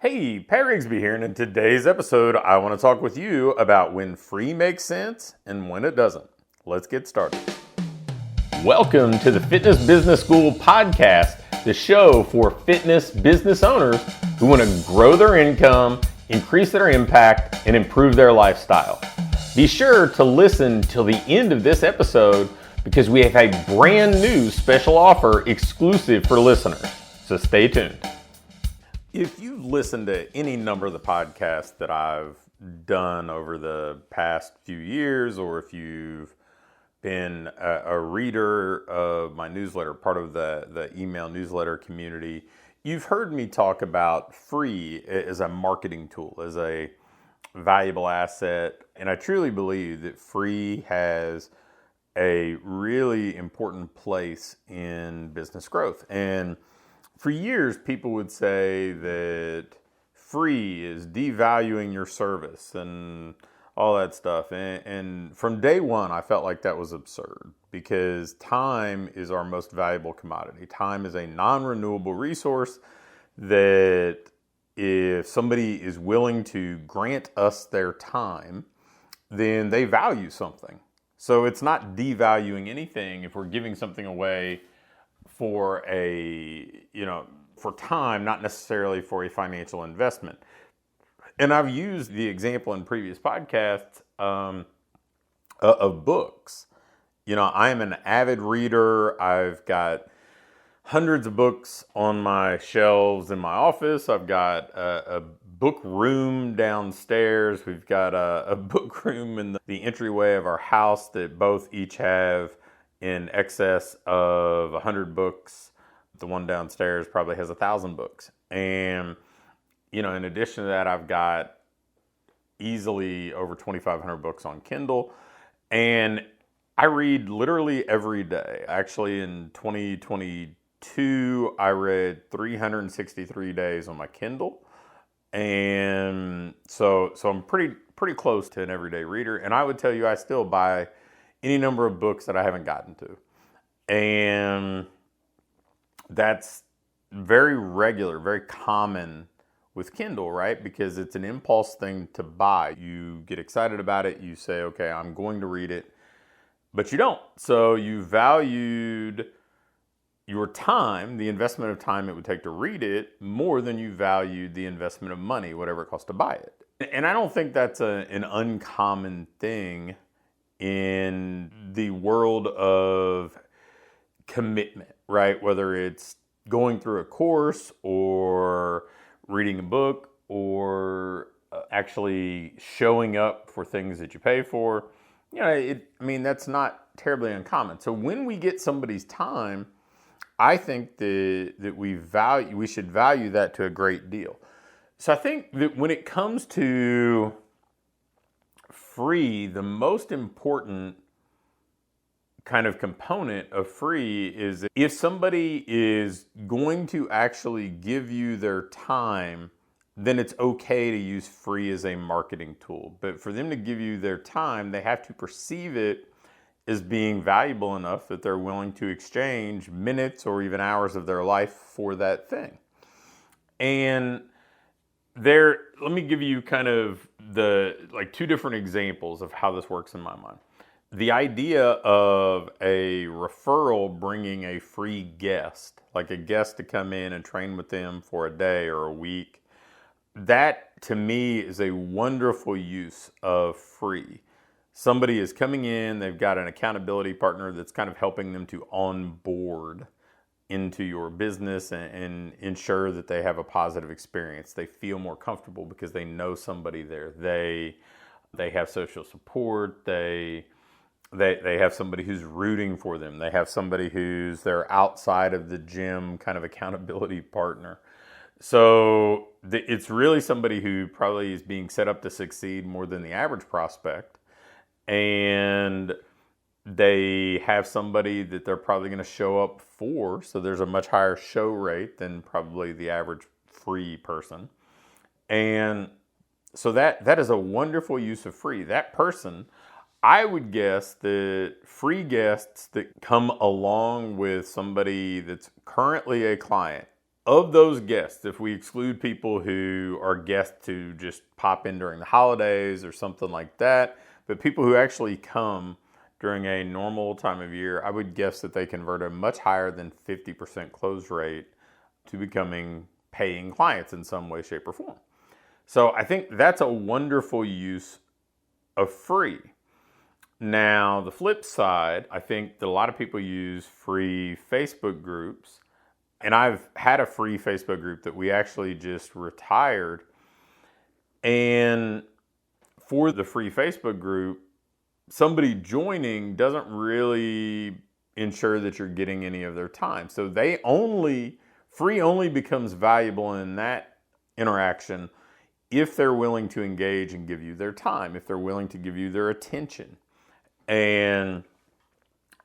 Hey, Pat Rigsby here, and in today's episode, I want to talk with you about when free makes sense and when it doesn't. Let's get started. Welcome to the Fitness Business School podcast, the show for fitness business owners who want to grow their income, increase their impact, and improve their lifestyle. Be sure to listen till the end of this episode because we have a brand new special offer exclusive for listeners. So stay tuned. If you've listened to any number of the podcasts that I've done over the past few years, or if you've been a reader of my newsletter, part of the email newsletter community, you've heard me talk about free as a marketing tool, as a valuable asset. And I truly believe that free has a really important place in business growth. And for years, people would say that free is devaluing your service and all that stuff. And from day one, I felt like that was absurd because time is our most valuable commodity. Time is a non-renewable resource that if somebody is willing to grant us their time, then they value something. So it's not devaluing anything if we're giving something away for for time, not necessarily for a financial investment. And I've used the example in previous podcasts of books. I am an avid reader. I've got hundreds of books on my shelves in my office. I've got a book room downstairs. We've got a book room in the entryway of our house that both each have in excess of 100 books. The one downstairs probably has 1,000 books. And, in addition to that, I've got easily over 2,500 books on Kindle. And I read literally every day. Actually, in 2022, I read 363 days on my Kindle. And so I'm pretty close to an everyday reader. And I would tell you, I still buy any number of books that I haven't gotten to. And that's very regular, very common with Kindle, right? Because it's an impulse thing to buy. You get excited about it. You say, okay, I'm going to read it, but you don't. So you valued your time, the investment of time it would take to read it, more than you valued the investment of money, whatever it costs to buy it. And I don't think that's an uncommon thing in the world of commitment, right? Whether it's going through a course or reading a book or actually showing up for things that you pay for, that's not terribly uncommon. So when we get somebody's time, I think that we should value that to a great deal. So I think that when it comes to free, the most important kind of component of free is if somebody is going to actually give you their time, then it's okay to use free as a marketing tool. But for them to give you their time, they have to perceive it as being valuable enough that they're willing to exchange minutes or even hours of their life for that thing. And let me give you kind of two different examples of how this works in my mind. The idea of a referral bringing a free guest, like a guest to come in and train with them for a day or a week, that to me is a wonderful use of free. Somebody is coming in, they've got an accountability partner that's kind of helping them to onboard into your business and ensure that they have a positive experience. They feel more comfortable because they know somebody there. They have social support. They have somebody who's rooting for them. They have somebody who's their outside of the gym kind of accountability partner. So it's really somebody who probably is being set up to succeed more than the average prospect. And they have somebody that they're probably going to show up for. So there's a much higher show rate than probably the average free person. And so that is a wonderful use of free. That person, I would guess that free guests that come along with somebody that's currently a client Of those guests, if we exclude people who are guests who just pop in during the holidays or something like that, but people who actually come during a normal time of year, I would guess that they convert a much higher than 50% close rate to becoming paying clients in some way, shape, or form. So I think that's a wonderful use of free. Now, the flip side, I think that a lot of people use free Facebook groups. And I've had a free Facebook group that we actually just retired. And for the free Facebook group, somebody joining doesn't really ensure that you're getting any of their time. So free only becomes valuable in that interaction if they're willing to engage and give you their time, if they're willing to give you their attention. And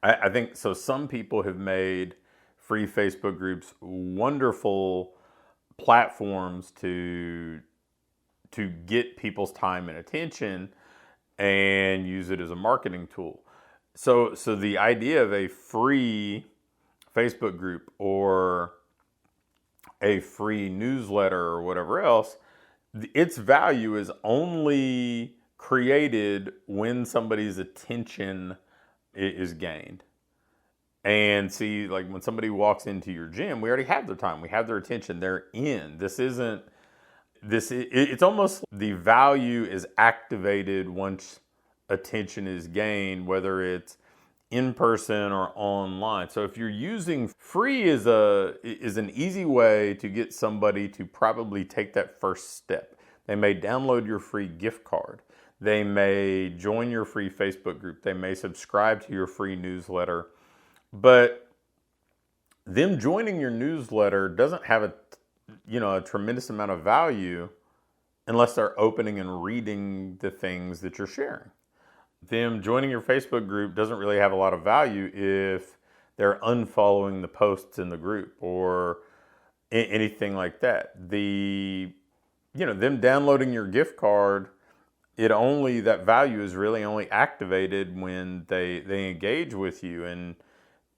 I think so. Some people have made free Facebook groups wonderful platforms to get people's time and attention and use it as a marketing tool. So the idea of a free Facebook group or a free newsletter or whatever else, its value is only created when somebody's attention is gained. And see, like when somebody walks into your gym, we already have their time. We have their attention. They're in. It's almost the value is activated once attention is gained, whether it's in person or online. So if you're using free is an easy way to get somebody to probably take that first step. They may download your free gift card. They may join your free Facebook group. They may subscribe to your free newsletter. But them joining your newsletter doesn't have a tremendous amount of value unless they're opening and reading the things that you're sharing. Them joining your Facebook group doesn't really have a lot of value if they're unfollowing the posts in the group or anything like that. Them downloading your gift card, that value is really only activated when they engage with you and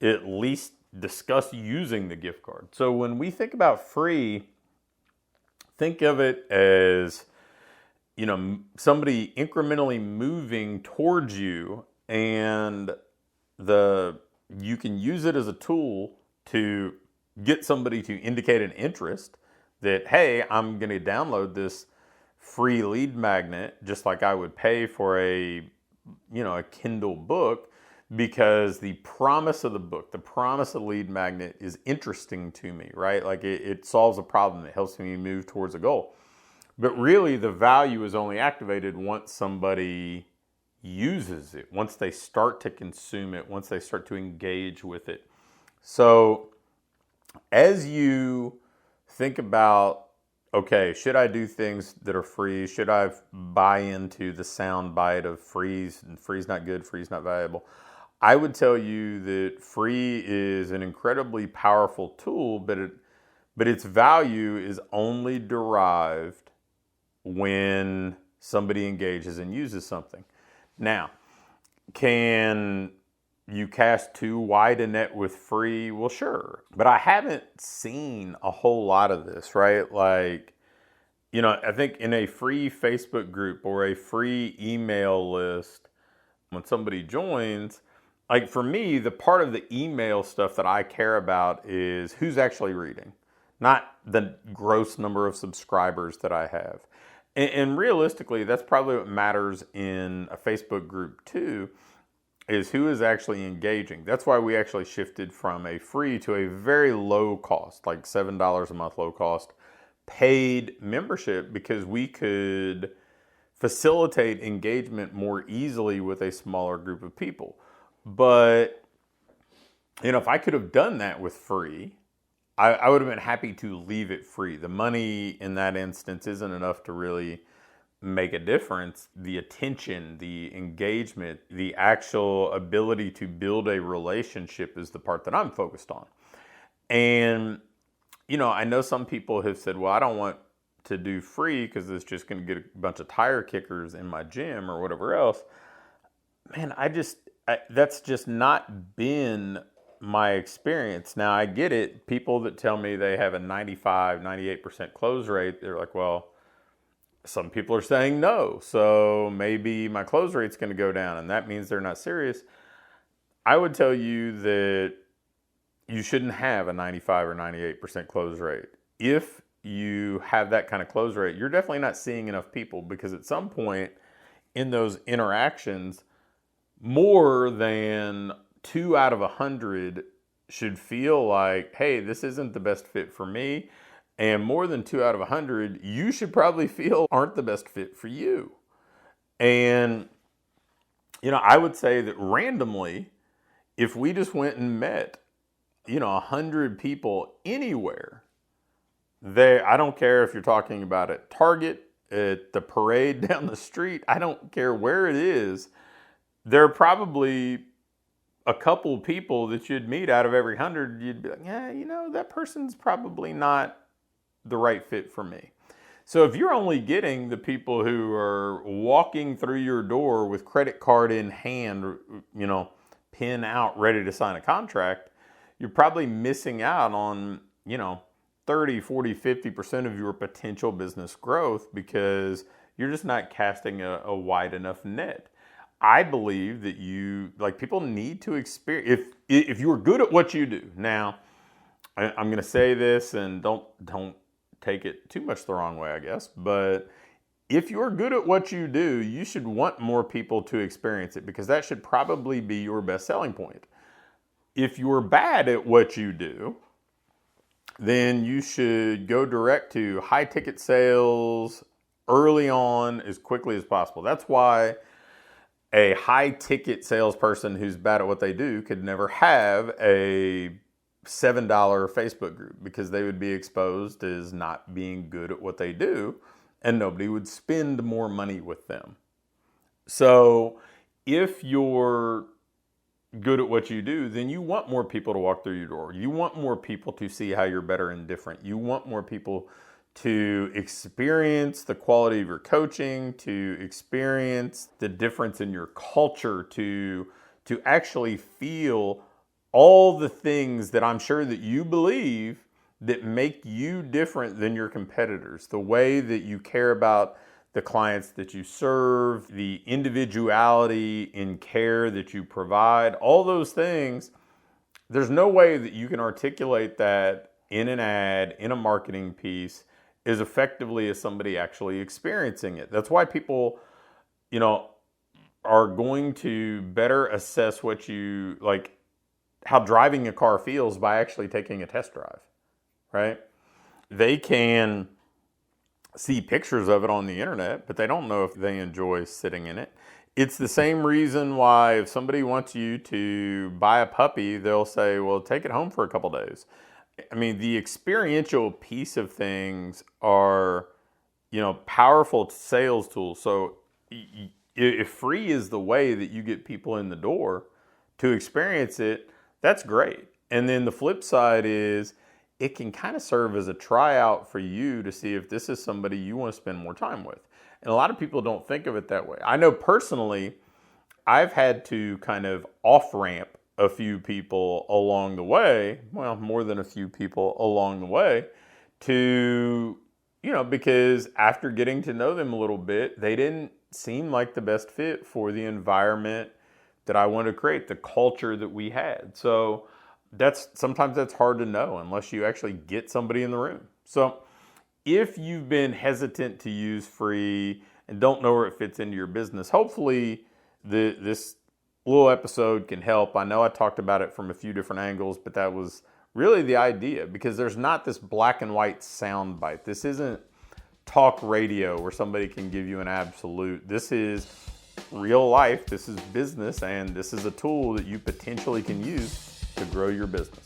at least discuss using the gift card. So when we think about free, think of it as, somebody incrementally moving towards you, and you can use it as a tool to get somebody to indicate an interest that, hey, I'm going to download this free lead magnet just like I would pay for a Kindle book, because the promise of the book, the promise of lead magnet is interesting to me, right? Like it solves a problem. It helps me move towards a goal. But really the value is only activated once somebody uses it, once they start to consume it, once they start to engage with it. So as you think about, okay, should I do things that are free? Should I buy into the sound bite of free's not good, free's not valuable? I would tell you that free is an incredibly powerful tool, but its value is only derived when somebody engages and uses something. Now, can you cast too wide a net with free? Well, sure. But I haven't seen a whole lot of this, right? Like, I think in a free Facebook group or a free email list, when somebody joins, like for me, the part of the email stuff that I care about is who's actually reading, not the gross number of subscribers that I have. And realistically, that's probably what matters in a Facebook group too, is who is actually engaging. That's why we actually shifted from a free to a very low cost, like $7 a month, low cost, paid membership, because we could facilitate engagement more easily with a smaller group of people. But, if I could have done that with free, I would have been happy to leave it free. The money in that instance isn't enough to really make a difference. The attention, the engagement, the actual ability to build a relationship is the part that I'm focused on. And, I know some people have said, well, I don't want to do free because it's just going to get a bunch of tire kickers in my gym or whatever else. Man, that's just not been my experience. Now I get it. People that tell me they have a 95, 98% close rate, they're like, well, some people are saying no. So maybe my close rate's going to go down and that means they're not serious. I would tell you that you shouldn't have a 95 or 98% close rate. If you have that kind of close rate, you're definitely not seeing enough people, because at some point in those interactions, more than 2 out of 100 should feel like, hey, this isn't the best fit for me. And more than 2 out of 100, you should probably feel aren't the best fit for you. And, I would say that randomly, if we just went and met, 100 people anywhere, I don't care if you're talking about at Target, at the parade down the street, I don't care where it is, there are probably a couple people that you'd meet out of every 100, you'd be like, yeah, that person's probably not the right fit for me. So if you're only getting the people who are walking through your door with credit card in hand, pen out, ready to sign a contract, you're probably missing out on, 30, 40, 50% of your potential business growth, because you're just not casting a wide enough net. I believe that people need to experience, if you're good at what you do. Now, I'm going to say this, and don't take it too much the wrong way, I guess, but if you're good at what you do, you should want more people to experience it, because that should probably be your best selling point. If you're bad at what you do, then you should go direct to high ticket sales early on as quickly as possible. That's why a high ticket salesperson who's bad at what they do could never have a $7 Facebook group, because they would be exposed as not being good at what they do, and nobody would spend more money with them. So if you're good at what you do, then you want more people to walk through your door. You want more people to see how you're better and different. You want more people to experience the quality of your coaching, to experience the difference in your culture, to actually feel all the things that I'm sure that you believe that make you different than your competitors. The way that you care about the clients that you serve, the individuality in care that you provide, all those things. There's no way that you can articulate that in an ad, in a marketing piece, as effectively as somebody actually experiencing it. That's why people, are going to better assess what you like, how driving a car feels by actually taking a test drive, right? They can see pictures of it on the internet, but they don't know if they enjoy sitting in it. It's the same reason why if somebody wants you to buy a puppy, they'll say, well, take it home for a couple days. I mean, the experiential piece of things are, powerful sales tools. So if free is the way that you get people in the door to experience it, that's great. And then the flip side is it can kind of serve as a tryout for you to see if this is somebody you want to spend more time with. And a lot of people don't think of it that way. I know personally, I've had to kind of off-ramp a few people along the way, well, more than a few people along the way, to, because after getting to know them a little bit, they didn't seem like the best fit for the environment that I wanted to create, the culture that we had. So sometimes that's hard to know unless you actually get somebody in the room. So if you've been hesitant to use free and don't know where it fits into your business, hopefully this little episode can help. I know I talked about it from a few different angles, but that was really the idea, because there's not this black and white sound bite. This isn't talk radio where somebody can give you an absolute. This is real life, this is business, and this is a tool that you potentially can use to grow your business.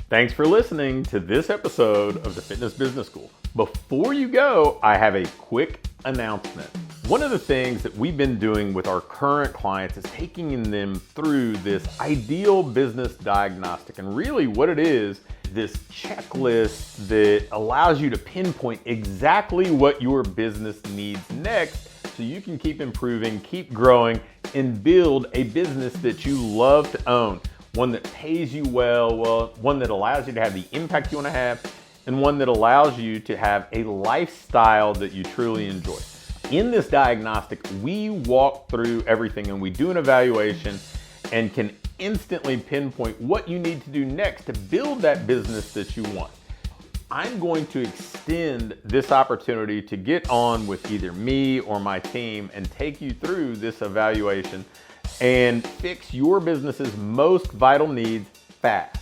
Thanks for listening to this episode of the Fitness Business School. Before you go, I have a quick announcement. One of the things that we've been doing with our current clients is taking them through this ideal business diagnostic. And really what it is, this checklist that allows you to pinpoint exactly what your business needs next so you can keep improving, keep growing, and build a business that you love to own. one that pays you well, one that allows you to have the impact you want to have, and one that allows you to have a lifestyle that you truly enjoy. In this diagnostic, we walk through everything and we do an evaluation and can instantly pinpoint what you need to do next to build that business that you want. I'm going to extend this opportunity to get on with either me or my team and take you through this evaluation and fix your business's most vital needs fast.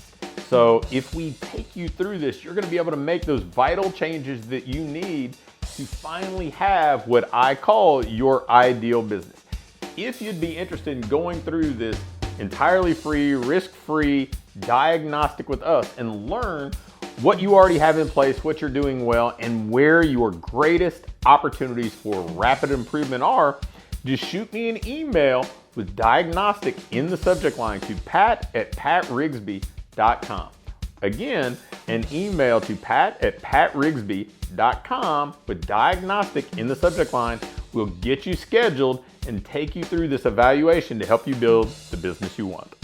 So if we take you through this, you're going to be able to make those vital changes that you need to finally have what I call your ideal business. If you'd be interested in going through this entirely free, risk-free diagnostic with us and learn what you already have in place, what you're doing well, and where your greatest opportunities for rapid improvement are, just shoot me an email with diagnostic in the subject line to pat@patrigsby.com. Again, an email to pat@patrigsby.com with diagnostic in the subject line will get you scheduled and take you through this evaluation to help you build the business you want.